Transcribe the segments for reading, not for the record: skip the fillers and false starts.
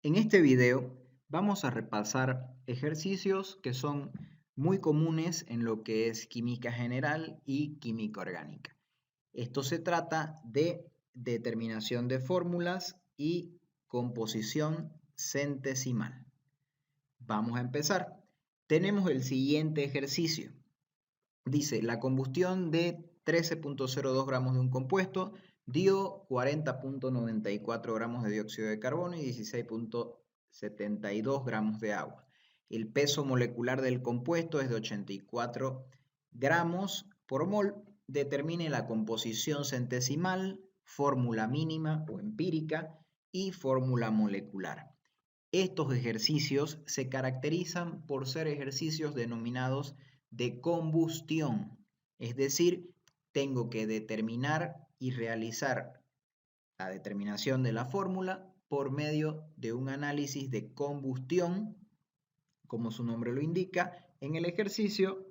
En este video vamos a repasar ejercicios que son muy comunes en lo que es química general y química orgánica. Esto se trata de determinación de fórmulas y composición centesimal. Vamos a empezar. Tenemos el siguiente ejercicio. Dice, la combustión de 13.02 gramos de un compuesto dio 40.94 gramos de dióxido de carbono y 16.72 gramos de agua. El peso molecular del compuesto es de 84 gramos por mol. Determine la composición centesimal, fórmula mínima o empírica y fórmula molecular. Estos ejercicios se caracterizan por ser ejercicios denominados de combustión, es decir, tengo que determinar y realizar la determinación de la fórmula por medio de un análisis de combustión, como su nombre lo indica, en el ejercicio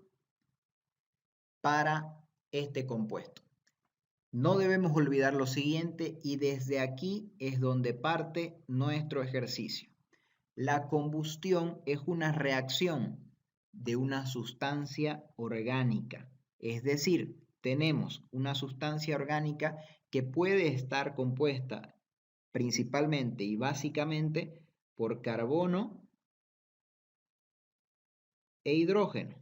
para este compuesto. No debemos olvidar lo siguiente y desde aquí es donde parte nuestro ejercicio. La combustión es una reacción de una sustancia orgánica, es decir, tenemos una sustancia orgánica que puede estar compuesta principalmente y básicamente por carbono e hidrógeno.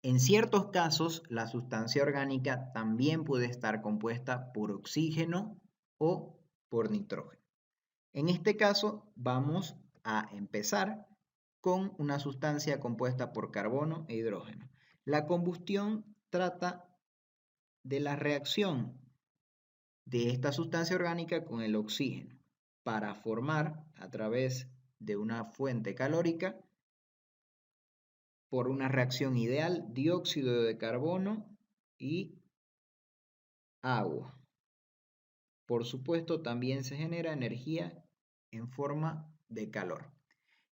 En ciertos casos, la sustancia orgánica también puede estar compuesta por oxígeno o por nitrógeno. En este caso, vamos a empezar con una sustancia compuesta por carbono e hidrógeno. La combustión trata de la reacción de esta sustancia orgánica con el oxígeno para formar, a través de una fuente calórica, por una reacción ideal, dióxido de carbono y agua. Por supuesto, también se genera energía en forma de calor.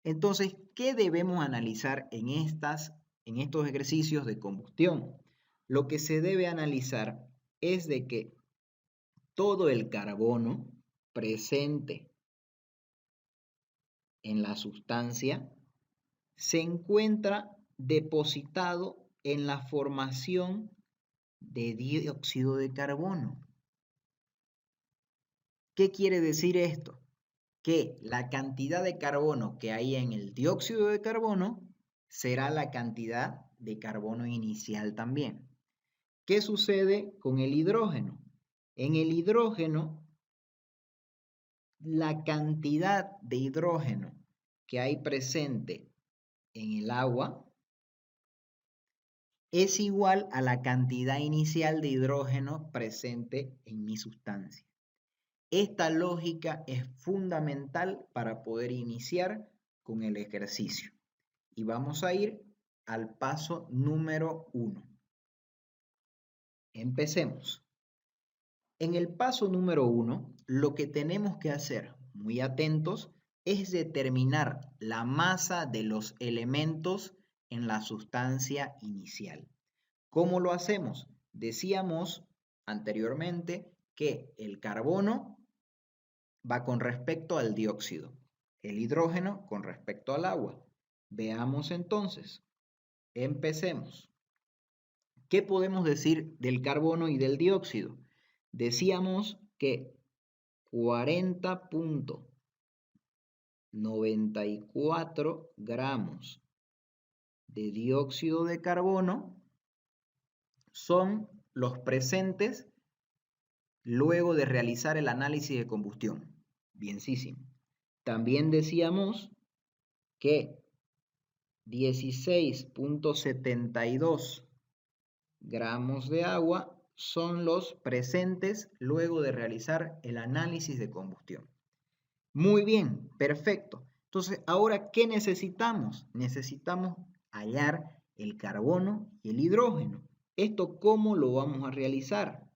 Entonces, ¿qué debemos analizar en estos ejercicios de combustión? Lo que se debe analizar es de que todo el carbono presente en la sustancia se encuentra depositado en la formación de dióxido de carbono. ¿Qué quiere decir esto? Que la cantidad de carbono que hay en el dióxido de carbono será la cantidad de carbono inicial también. ¿Qué sucede con el hidrógeno? En el hidrógeno, la cantidad de hidrógeno que hay presente en el agua es igual a la cantidad inicial de hidrógeno presente en mi sustancia. Esta lógica es fundamental para poder iniciar con el ejercicio. Y vamos a ir al paso número 1. Empecemos. En el paso número 1, lo que tenemos que hacer, muy atentos, es determinar la masa de los elementos en la sustancia inicial. ¿Cómo lo hacemos? Decíamos anteriormente que el carbono va con respecto al dióxido, el hidrógeno con respecto al agua. Veamos entonces, empecemos. ¿Qué podemos decir del carbono y del dióxido? Decíamos que 40.94 gramos de dióxido de carbono son los presentes luego de realizar el análisis de combustión. Bienísimo. También decíamos que 16.72 gramos de agua son los presentes luego de realizar el análisis de combustión. Muy bien, perfecto. Entonces, ahora, ¿qué necesitamos? Necesitamos hallar el carbono y el hidrógeno. ¿Esto cómo lo vamos a realizar?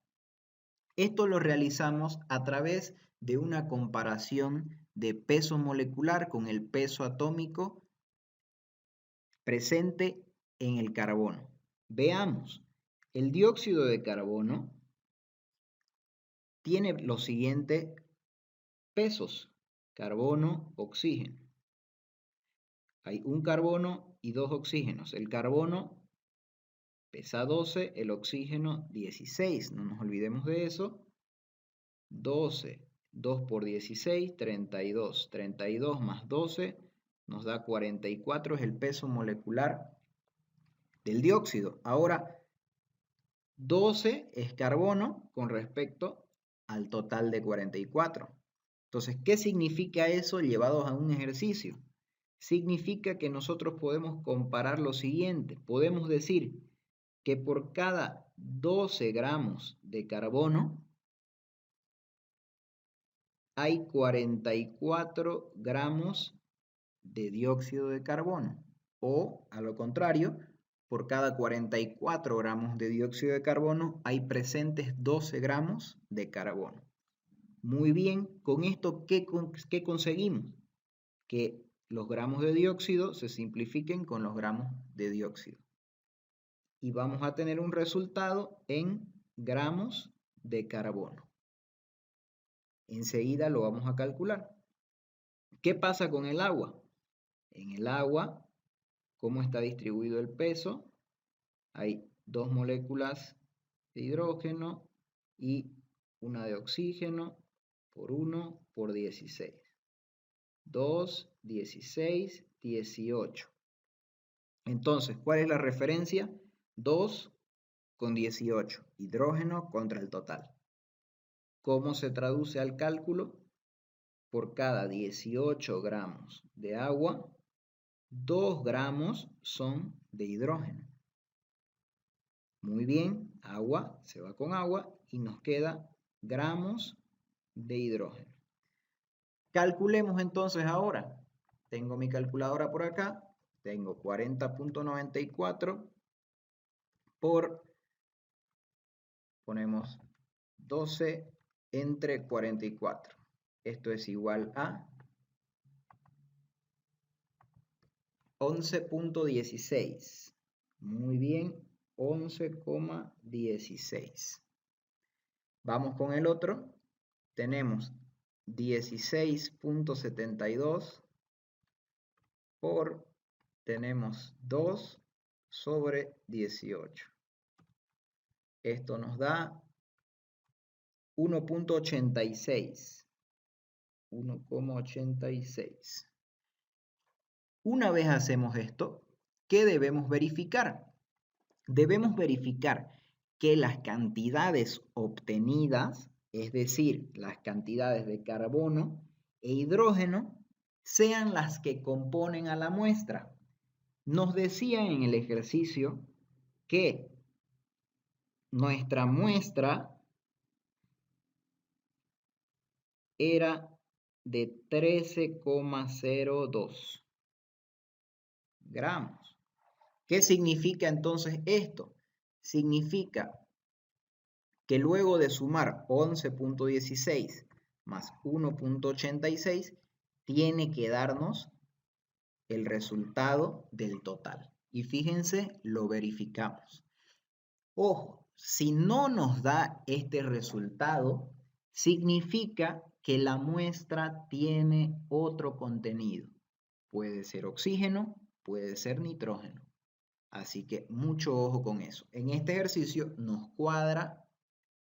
Esto lo realizamos a través de una comparación de peso molecular con el peso atómico presente en el carbono. Veamos, el dióxido de carbono tiene lo siguiente pesos, carbono, oxígeno. Hay un carbono y 2 oxígenos. El carbono pesa 12, el oxígeno 16. No nos olvidemos de eso. 12, 2 por 16, 32. 32 más 12 nos da 44, es el peso molecular del dióxido. Ahora, 12 es carbono con respecto al total de 44. Entonces, ¿qué significa eso llevados a un ejercicio? Significa que nosotros podemos comparar lo siguiente. Podemos decir que por cada 12 gramos de carbono hay 44 gramos de dióxido de carbono. O, a lo contrario, por cada 44 gramos de dióxido de carbono hay presentes 12 gramos de carbono. Muy bien, con esto, ¿qué conseguimos? Que los gramos de dióxido se simplifiquen con los gramos de dióxido. Y vamos a tener un resultado en gramos de carbono. Enseguida lo vamos a calcular. ¿Qué pasa con el agua? En el agua, ¿cómo está distribuido el peso? Hay 2 moléculas de hidrógeno y una de oxígeno por 1 por 16. 2, 16, 18. Entonces, ¿cuál es la referencia? 2 con 18. Hidrógeno contra el total. ¿Cómo se traduce al cálculo? Por cada 18 gramos de agua, 2 gramos son de hidrógeno. Muy bien, agua se va con agua y nos queda gramos de hidrógeno. Calculemos entonces ahora. Tengo mi calculadora por acá. Tengo 40.94 por, ponemos 12 entre 44. Esto es igual a 11.16. Muy bien, 11,16. Vamos con el otro. Tenemos 16.72 por, tenemos 2 sobre 18. Esto nos da 1.86. 1,86. Una vez hacemos esto, ¿qué debemos verificar? Debemos verificar que las cantidades obtenidas, es decir, las cantidades de carbono e hidrógeno, sean las que componen a la muestra. Nos decían en el ejercicio que nuestra muestra era de 13,02 gramos. ¿Qué significa entonces esto? Significa que luego de sumar 11.16 más 1.86, tiene que darnos el resultado del total. Y fíjense, lo verificamos. Ojo, si no nos da este resultado, significa que la muestra tiene otro contenido. Puede ser oxígeno, puede ser nitrógeno. Así que mucho ojo con eso. En este ejercicio nos cuadra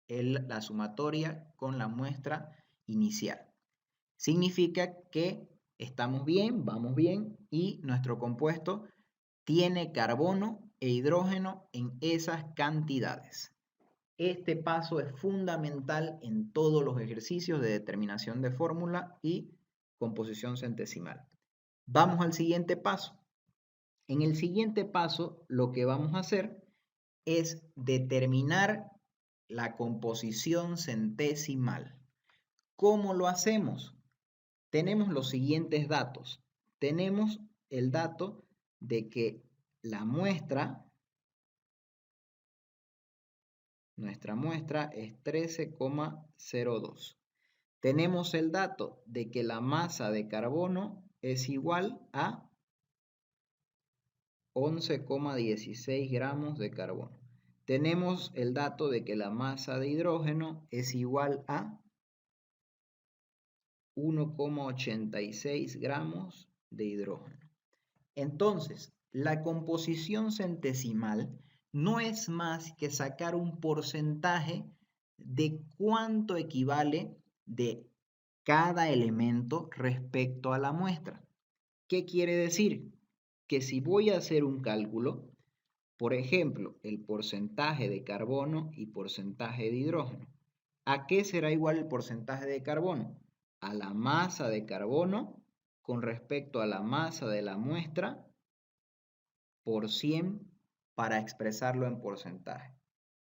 la sumatoria con la muestra inicial. Significa que estamos bien, vamos bien y nuestro compuesto tiene carbono e hidrógeno en esas cantidades. Este paso es fundamental en todos los ejercicios de determinación de fórmula y composición centesimal. Vamos al siguiente paso. En el siguiente paso, lo que vamos a hacer es determinar la composición centesimal. ¿Cómo lo hacemos? Tenemos los siguientes datos. Tenemos el dato de que la muestra, nuestra muestra es 13,02. Tenemos el dato de que la masa de carbono es igual a 11,16 gramos de carbono. Tenemos el dato de que la masa de hidrógeno es igual a 1,86 gramos de hidrógeno. Entonces, la composición centesimal no es más que sacar un porcentaje de cuánto equivale de cada elemento respecto a la muestra. ¿Qué quiere decir? Que si voy a hacer un cálculo, por ejemplo, el porcentaje de carbono y porcentaje de hidrógeno, ¿a qué será igual el porcentaje de carbono? A la masa de carbono con respecto a la masa de la muestra por 100 para expresarlo en porcentaje.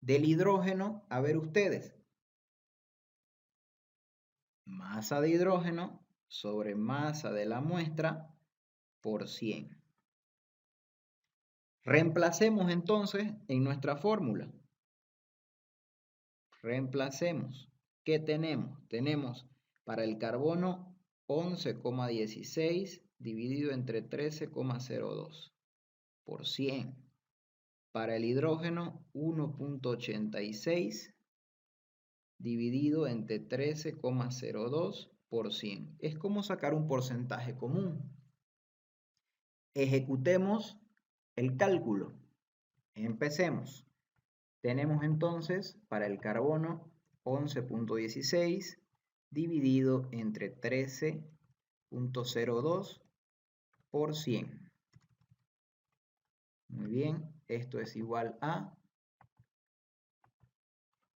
Del hidrógeno, a ver ustedes, masa de hidrógeno sobre masa de la muestra por 100. Reemplacemos entonces en nuestra fórmula. Reemplacemos. ¿Qué tenemos? Tenemos para el carbono 11,16 dividido entre 13,02 por 100. Para el hidrógeno 1,86 dividido entre 13,02 por 100. Es como sacar un porcentaje común. Ejecutemos el cálculo. Empecemos. Tenemos entonces para el carbono 11,16 dividido entre 13,02 por 100. Muy bien, esto es igual a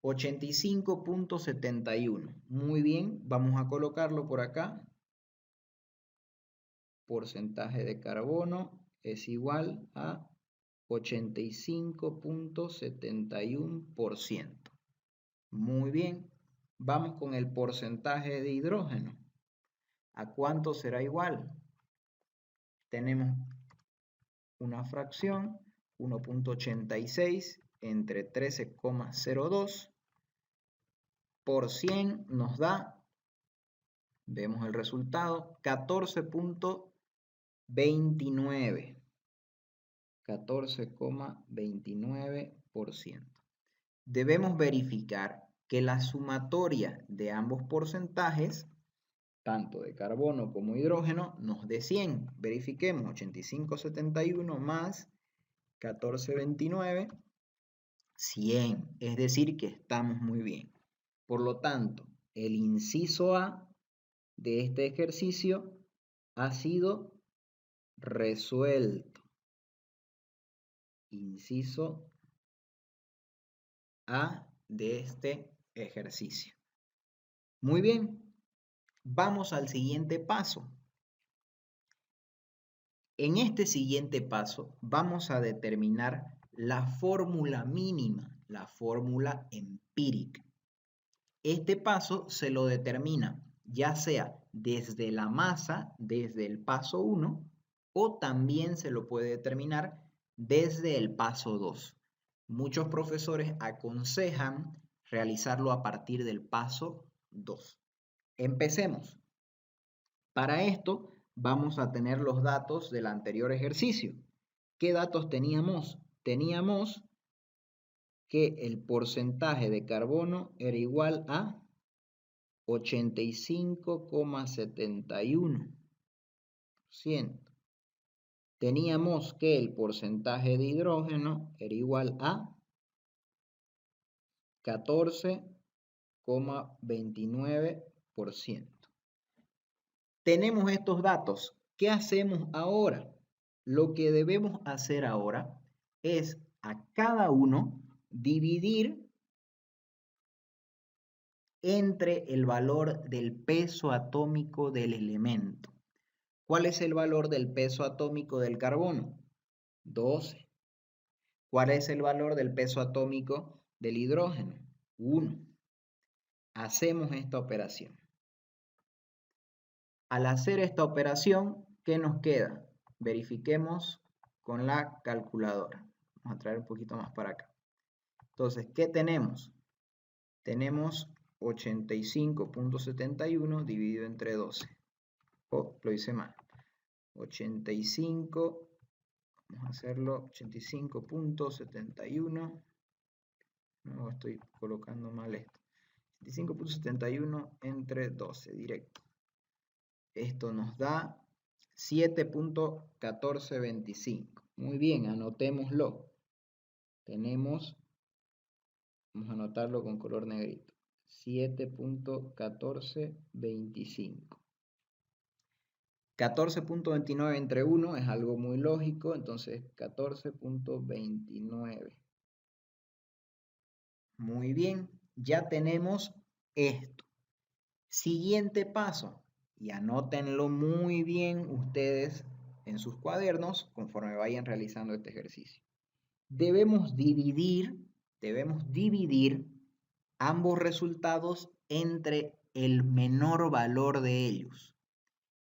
85,71. Muy bien, vamos a colocarlo por acá. Porcentaje de carbono es igual a 85,71%. Muy bien, vamos con el porcentaje de hidrógeno. ¿A cuánto será igual? Tenemos una fracción, 1,86 entre 13,02 por 100 nos da, vemos el resultado, 14,29. 14,29%. Debemos verificar que la sumatoria de ambos porcentajes, tanto de carbono como hidrógeno, nos dé 100. Verifiquemos 85,71 más 14,29, 100. Es decir, que estamos muy bien. Por lo tanto, el inciso A de este ejercicio ha sido resuelto. Inciso A de este ejercicio. Muy bien, vamos al siguiente paso. En este siguiente paso vamos a determinar la fórmula mínima, la fórmula empírica. Este paso se lo determina ya sea desde la masa, desde el paso 1, o también se lo puede determinar desde el paso 2. Muchos profesores aconsejan realizarlo a partir del paso 2. Empecemos. Para esto vamos a tener los datos del anterior ejercicio. ¿Qué datos teníamos? Teníamos que el porcentaje de carbono era igual a 85,71%. Teníamos que el porcentaje de hidrógeno era igual a 14,29%. Tenemos estos datos. ¿Qué hacemos ahora? Lo que debemos hacer ahora es a cada uno dividir entre el valor del peso atómico del elemento. ¿Cuál es el valor del peso atómico del carbono? 12. ¿Cuál es el valor del peso atómico del hidrógeno? 1. Hacemos esta operación. Al hacer esta operación, ¿qué nos queda? Verifiquemos con la calculadora. Vamos a traer un poquito más para acá. Entonces, ¿qué tenemos? Tenemos 85,71 dividido entre 12. Oh, lo hice mal. 85, vamos a hacerlo 85,71. No, estoy colocando mal esto. 85,71 entre 12, directo. Esto nos da 7.1425. Muy bien, anotémoslo. Tenemos, vamos a anotarlo con color negrito, 7.1425. 14.29 entre 1 es algo muy lógico, entonces 14.29. Muy bien, ya tenemos esto. Siguiente paso, y anótenlo muy bien ustedes en sus cuadernos conforme vayan realizando este ejercicio. Debemos dividir ambos resultados entre el menor valor de ellos.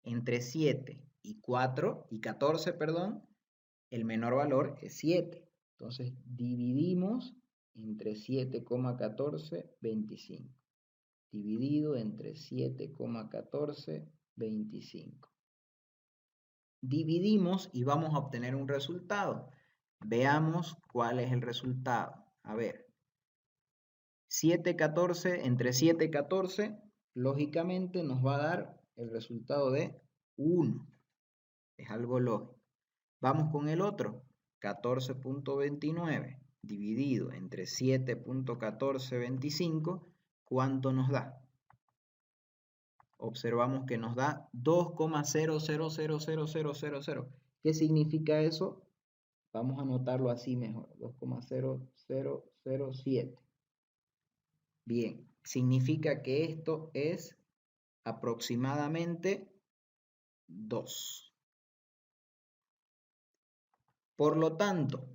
Entre 7 y 14, el menor valor es 7. Entonces dividimos entre 7,1425. Dividido entre 7,1425. Dividimos y vamos a obtener un resultado. Veamos cuál es el resultado. A ver, 7,14 entre 7,14, lógicamente nos va a dar el resultado de 1. Es algo lógico. Vamos con el otro. 14.29 dividido entre 7.1425, ¿cuánto nos da? Observamos que nos da 2,000000. ¿Qué significa eso? Vamos a anotarlo así mejor. 2,0007. Bien, significa que esto es aproximadamente 2. Por lo tanto,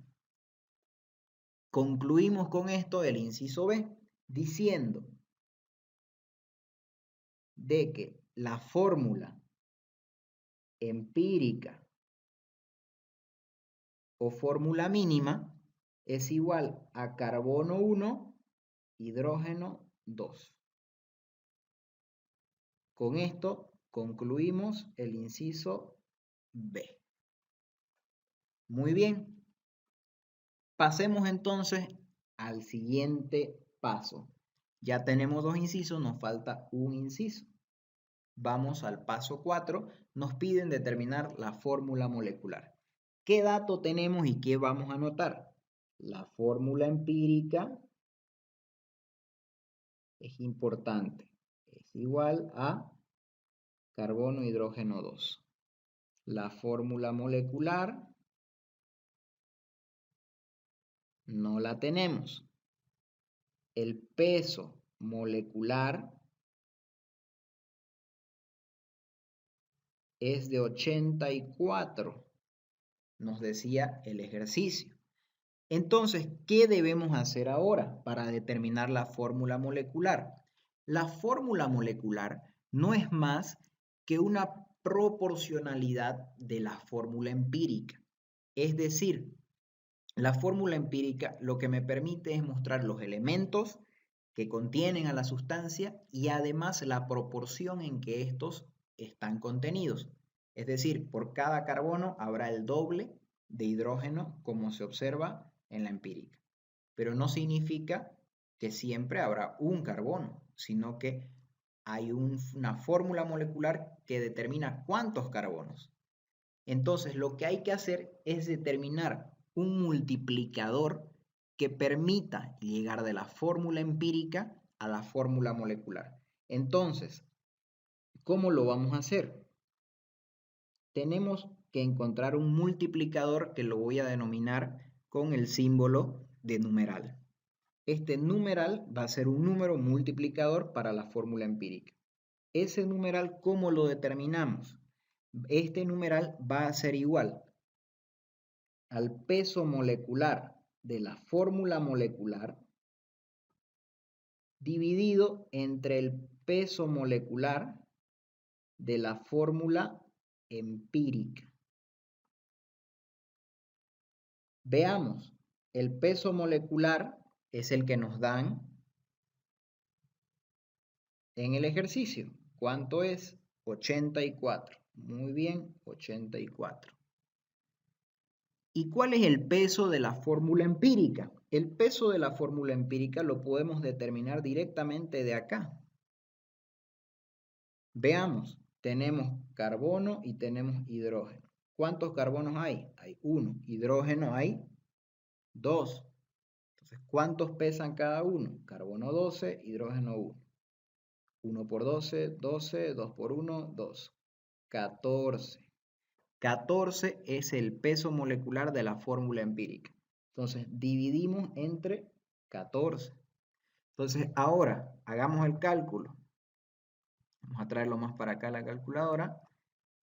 concluimos con esto el inciso B, diciendo de que la fórmula empírica o fórmula mínima es igual a carbono 1, hidrógeno 2. Con esto concluimos el inciso B. Muy bien. Pasemos entonces al siguiente paso. Ya tenemos 2 incisos, nos falta un inciso. Vamos al paso 4. Nos piden determinar la fórmula molecular. ¿Qué dato tenemos y qué vamos a anotar? La fórmula empírica es importante. Es igual a carbono, hidrógeno 2. La fórmula molecular no la tenemos. El peso molecular es de 84, nos decía el ejercicio. Entonces, ¿qué debemos hacer ahora para determinar la fórmula molecular? La fórmula molecular no es más que una proporcionalidad de la fórmula empírica. Es decir, la fórmula empírica lo que me permite es mostrar los elementos que contienen a la sustancia y además la proporción en que estos están contenidos. Es decir, por cada carbono habrá el doble de hidrógeno como se observa en la empírica. Pero no significa que siempre habrá un carbono, sino que hay una fórmula molecular que determina cuántos carbonos. Entonces, lo que hay que hacer es determinar un multiplicador que permita llegar de la fórmula empírica a la fórmula molecular. Entonces, ¿cómo lo vamos a hacer? Tenemos que encontrar un multiplicador que lo voy a denominar con el símbolo de numeral. Este numeral va a ser un número multiplicador para la fórmula empírica. Ese numeral, ¿cómo lo determinamos? Este numeral va a ser igual al peso molecular de la fórmula molecular dividido entre el peso molecular de la fórmula empírica. Veamos, el peso molecular es el que nos dan en el ejercicio. ¿Cuánto es? 84. Muy bien, 84. ¿Y cuál es el peso de la fórmula empírica? El peso de la fórmula empírica lo podemos determinar directamente de acá. Veamos, tenemos carbono y tenemos hidrógeno. ¿Cuántos carbonos hay? Hay 1. Hidrógeno hay 2. Entonces, ¿cuántos pesan cada uno? Carbono 12, hidrógeno 1. 1 por 12, 12, 2 por 1, 2. 14. 14 es el peso molecular de la fórmula empírica. Entonces, dividimos entre 14. Entonces, ahora, hagamos el cálculo. Vamos a traerlo más para acá a la calculadora.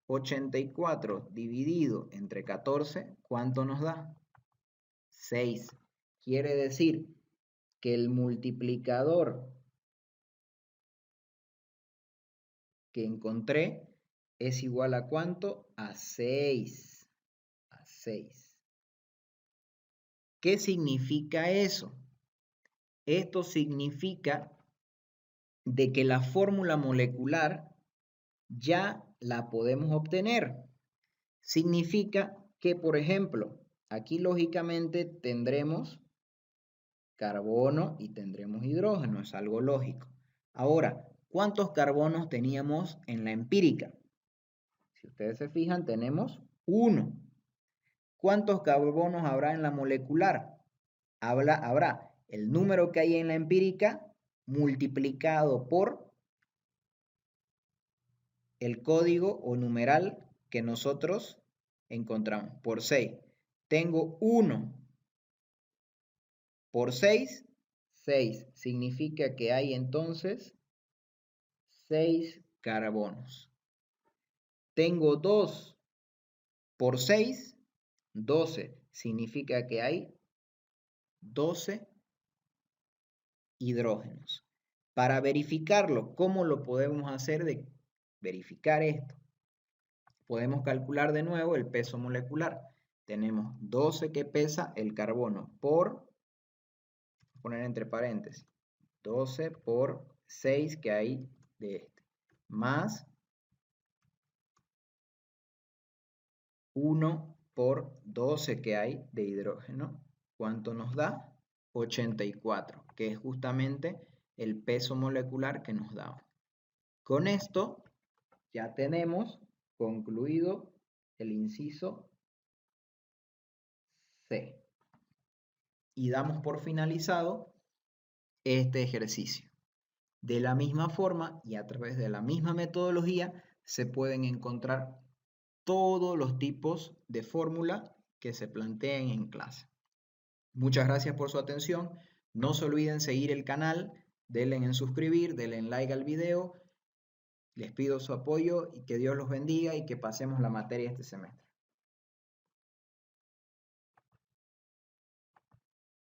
84 dividido entre 14, ¿cuánto nos da? 6. Quiere decir que el multiplicador que encontré es igual a ¿cuánto? A 6. A 6. ¿Qué significa eso? Esto significa de que la fórmula molecular ya la podemos obtener. Significa que, por ejemplo, aquí lógicamente tendremos carbono y tendremos hidrógeno, es algo lógico. Ahora, ¿cuántos carbonos teníamos en la empírica? Si ustedes se fijan, tenemos 1. ¿Cuántos carbonos habrá en la molecular? Habrá el número que hay en la empírica multiplicado por el código o numeral que nosotros encontramos, por 6. Tengo 1 por 6, 6. Significa que hay entonces 6 carbonos. Tengo 2 por 6, 12. Significa que hay 12 hidrógenos. Para verificarlo, ¿cómo lo podemos hacer de verificar esto? Podemos calcular de nuevo el peso molecular. Tenemos 12 que pesa el carbono por, poner entre paréntesis, 12 por 6 que hay de este, más 1 por 12 que hay de hidrógeno. ¿Cuánto nos da? 84, que es justamente el peso molecular que nos da. Con esto ya tenemos concluido el inciso C. Y damos por finalizado este ejercicio. De la misma forma y a través de la misma metodología se pueden encontrar todos los tipos de fórmula que se planteen en clase. Muchas gracias por su atención. No se olviden seguir el canal, denle en suscribir, denle en like al video. Les pido su apoyo y que Dios los bendiga y que pasemos la materia este semestre.